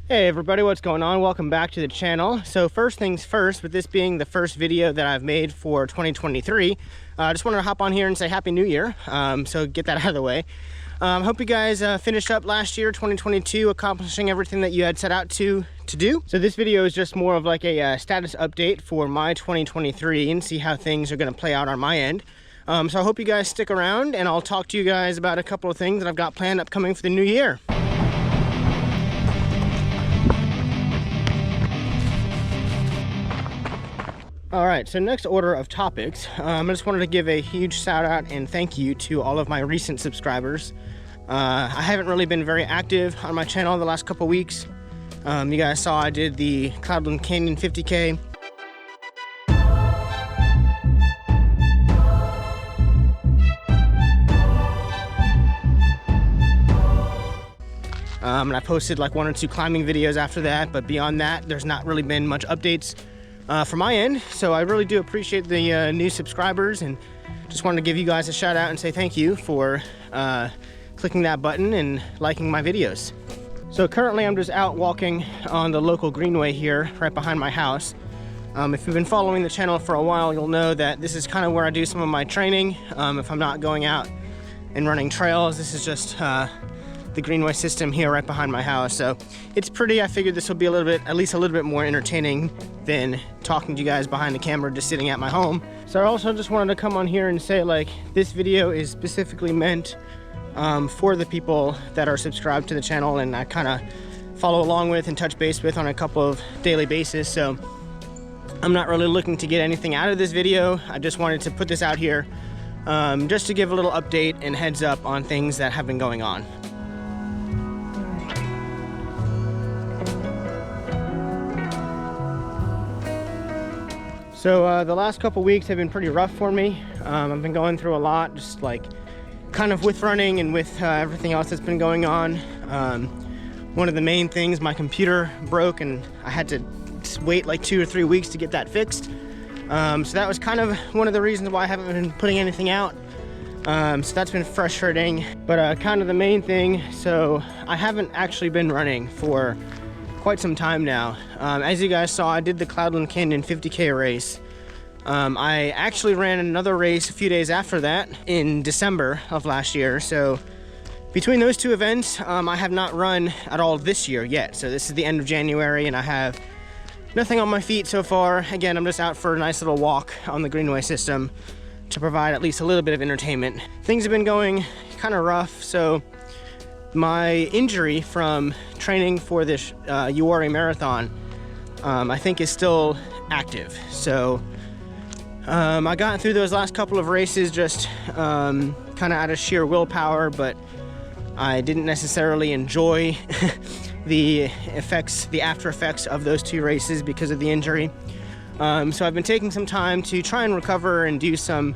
Hey everybody, what's going on? Welcome back to the channel. So first things first, with this being the first video that I've made for 2023, I just wanted to hop on here and say Happy New Year. So get that out of the way. Hope you guys finished up last year, 2022, accomplishing everything that you had set out to do. So this video is just more of like a status update for my 2023 and see how things are going to play out on my end. So I hope you guys stick around and I'll talk to you guys about a couple of things that I've got planned upcoming for the new year. All right, so next order of topics, I just wanted to give a huge shout out and thank you to all of my recent subscribers. I haven't really been very active on my channel the last couple weeks. You guys saw I did the Cloudland Canyon 50K. And I posted like 1 or 2 climbing videos after that, but beyond that, there's not really been much updates from my end. So I really do appreciate the new subscribers and just wanted to give you guys a shout out and say thank you for clicking that button and liking my videos. So currently I'm just out walking on the local greenway here right behind my house. If you've been following the channel for a while, you'll know that this is kind of where I do some of my training. If I'm not going out and running trails, this is just the greenway system here right behind my house. So it's pretty. I figured this will be at least a little bit more entertaining than talking to you guys behind the camera just sitting at my home. So I also just wanted to come on here and say, like, this video is specifically meant for the people that are subscribed to the channel and I kind of follow along with and touch base with on a couple of daily basis. So I'm not really looking to get anything out of this video. I just wanted to put this out here just to give a little update and heads up on things that have been going on. So the last couple weeks have been pretty rough for me. I've been going through a lot, just like kind of with running and with everything else that's been going on. One of the main things, my computer broke and I had to wait like 2 or 3 weeks to get that fixed. So that was kind of one of the reasons why I haven't been putting anything out. So that's been frustrating, but kind of the main thing, so I haven't actually been running for quite some time now. As you guys saw, I did the Cloudland Canyon 50K race. I actually ran another race a few days after that in December of last year. So between those 2 events, I have not run at all this year yet. So this is the end of January and I have nothing on my feet so far. Again, I'm just out for a nice little walk on the greenway system to provide at least a little bit of entertainment. Things have been going kind of rough. So my injury from training for this Shakori marathon, I think is still active. So I got through those last couple of races just kind of out of sheer willpower, but I didn't necessarily enjoy the after effects of those 2 races because of the injury. So I've been taking some time to try and recover and do some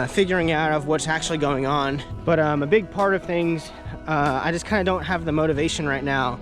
figuring out of what's actually going on. But a big part of things, I just kind of don't have the motivation right now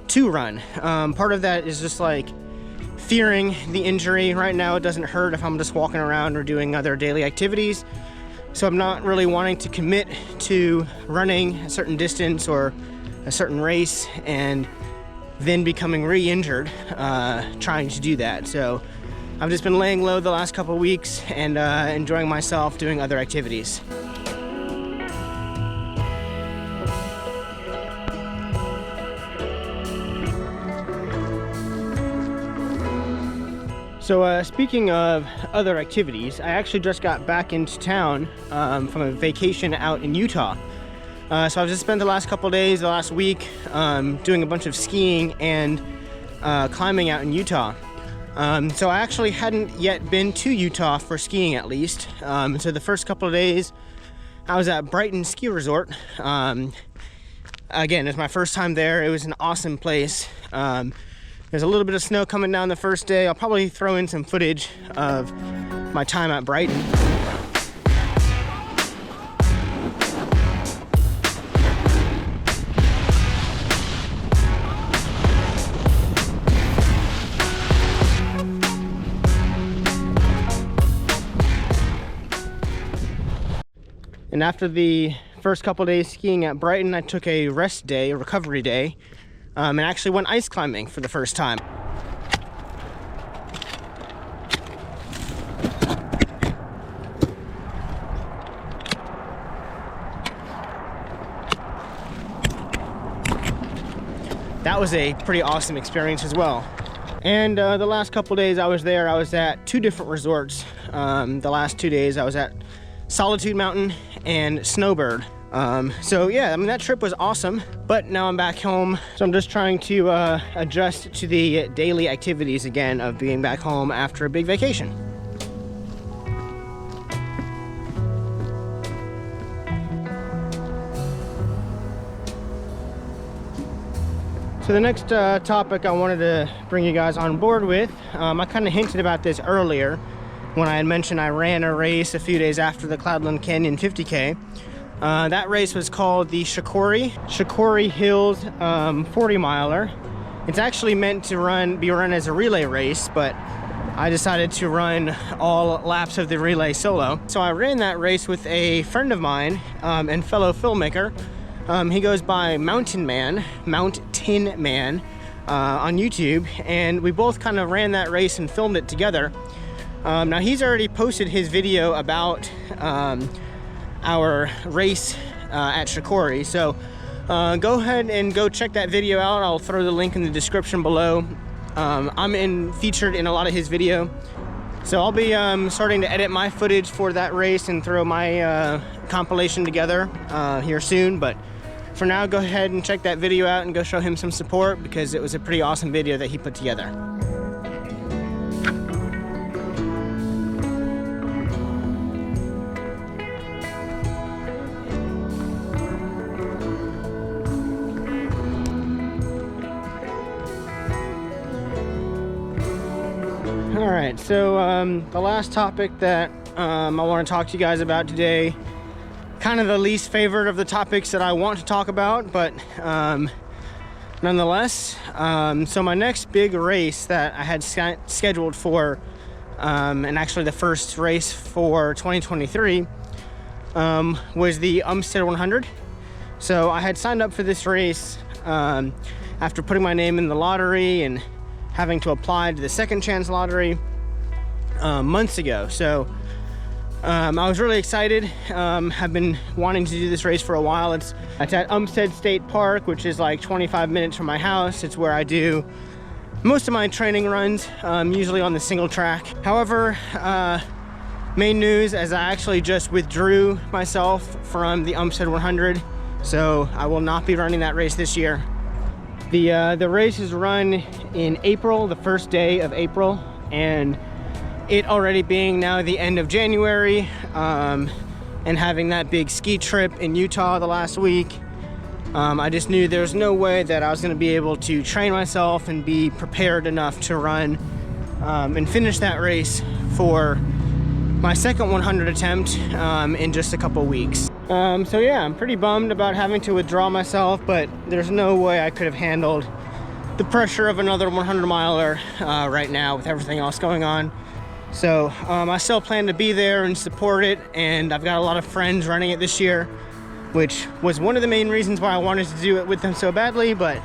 to run. Part of that is just like fearing the injury. Right now it doesn't hurt if I'm just walking around or doing other daily activities. So I'm not really wanting to commit to running a certain distance or a certain race and then becoming re-injured trying to do that. So I've just been laying low the last couple of weeks and enjoying myself doing other activities. So speaking of other activities, I actually just got back into town from a vacation out in Utah. So I've just spent the last couple of days, the last week, doing a bunch of skiing and climbing out in Utah. So I actually hadn't yet been to Utah for skiing, at least. So the first couple of days I was at Brighton Ski Resort. Again, it's my first time there. It was an awesome place. There's a little bit of snow coming down the first day. I'll probably throw in some footage of my time at Brighton. And after the first couple days skiing at Brighton, I took a rest day, a recovery day, and actually went ice climbing for the first time. That was a pretty awesome experience as well. And the last couple days I was there, I was at 2 different resorts. The last 2 days I was at Solitude Mountain and Snowbird. So yeah, I mean, that trip was awesome, but now I'm back home. So I'm just trying to adjust to the daily activities again of being back home after a big vacation. So the next topic I wanted to bring you guys on board with, I kind of hinted about this earlier when I had mentioned I ran a race a few days after the Cloudland Canyon 50K. That race was called the Shakori Hills 40 miler. It's actually meant to be run as a relay race, but I decided to run all laps of the relay solo. So I ran that race with a friend of mine and fellow filmmaker. He goes by Mountain Man on YouTube, and we both kind of ran that race and filmed it together. Now he's already posted his video about our race at Shakori, so go ahead and go check that video out. I'll throw the link in the description below. I'm featured in a lot of his video, so I'll be starting to edit my footage for that race and throw my compilation together here soon. But for now, go ahead and check that video out and go show him some support, because it was a pretty awesome video that he put together. All right, so the last topic that I want to talk to you guys about today, kind of the least favorite of the topics that I want to talk about, but nonetheless, so my next big race that I had scheduled for, and actually the first race for 2023, was the Umstead 100. So I had signed up for this race after putting my name in the lottery and having to apply to the second chance lottery months ago. So I was really excited. Have been wanting to do this race for a while. It's at Umstead State Park, which is like 25 minutes from my house. It's where I do most of my training runs, usually on the single track. However, main news, as I actually just withdrew myself from the Umstead 100, so I will not be running that race this year. The race is run in April, the first day of April, and it already being now the end of January, and having that big ski trip in Utah the last week, I just knew there was no way that I was going to be able to train myself and be prepared enough to run and finish that race for my second 100 attempt in just a couple weeks. So yeah, I'm pretty bummed about having to withdraw myself, but there's no way I could have handled the pressure of another 100 miler right now with everything else going on. So I still plan to be there and support it, and I've got a lot of friends running it this year, which was one of the main reasons why I wanted to do it with them so badly. But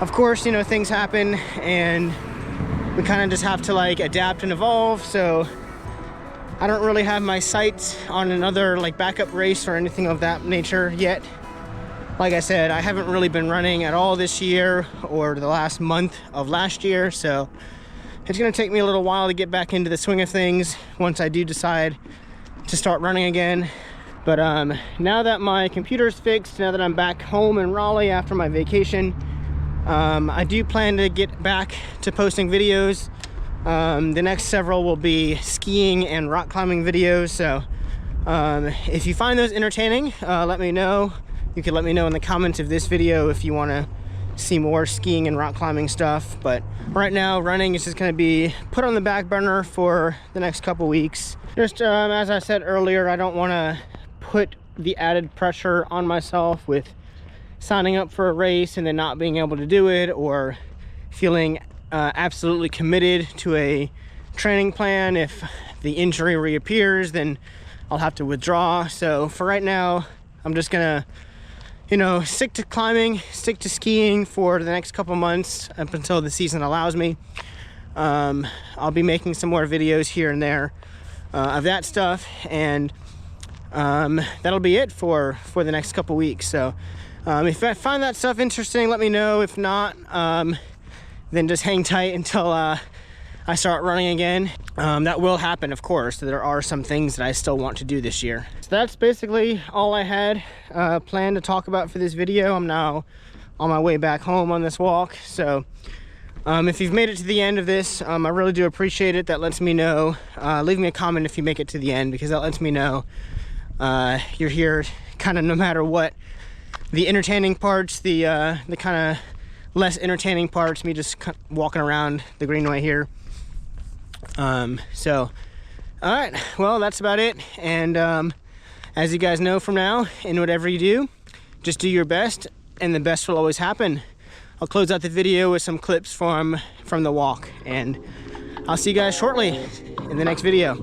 of course, you know, things happen and we kind of just have to like adapt and evolve. So I don't really have my sights on another like backup race or anything of that nature yet. Like I said, I haven't really been running at all this year or the last month of last year, so it's gonna take me a little while to get back into the swing of things once I do decide to start running again. But now that my computer's fixed, now that I'm back home in Raleigh after my vacation, I do plan to get back to posting videos. The next several will be skiing and rock climbing videos, so if you find those entertaining, let me know. You can let me know in the comments of this video if you want to see more skiing and rock climbing stuff. But right now, running is just going to be put on the back burner for the next couple weeks. Just as I said earlier, I don't want to put the added pressure on myself with signing up for a race and then not being able to do it, or feeling absolutely committed to a training plan. If the injury reappears, then I'll have to withdraw. So for right now, I'm just gonna you know, stick to climbing, stick to skiing for the next couple months up until the season allows me. I'll be making some more videos here and there of that stuff, and that'll be it for the next couple weeks. So if I find that stuff interesting, let me know. If not, then just hang tight until I start running again. That will happen, of course. There are some things that I still want to do this year. So that's basically all I had planned to talk about for this video. I'm now on my way back home on this walk. So if you've made it to the end of this, I really do appreciate it. That lets me know. Leave me a comment if you make it to the end, because that lets me know you're here kind of no matter what. The entertaining parts, the kind of less entertaining parts, me just walking around the greenway here. So all right, well, that's about it. And as you guys know from now, in whatever you do, just do your best, and the best will always happen. I'll close out the video with some clips from the walk, and I'll see you guys shortly in the next video.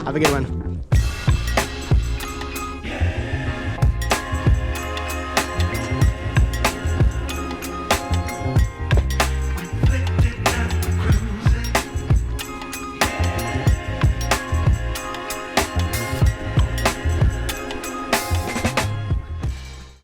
Have a good one.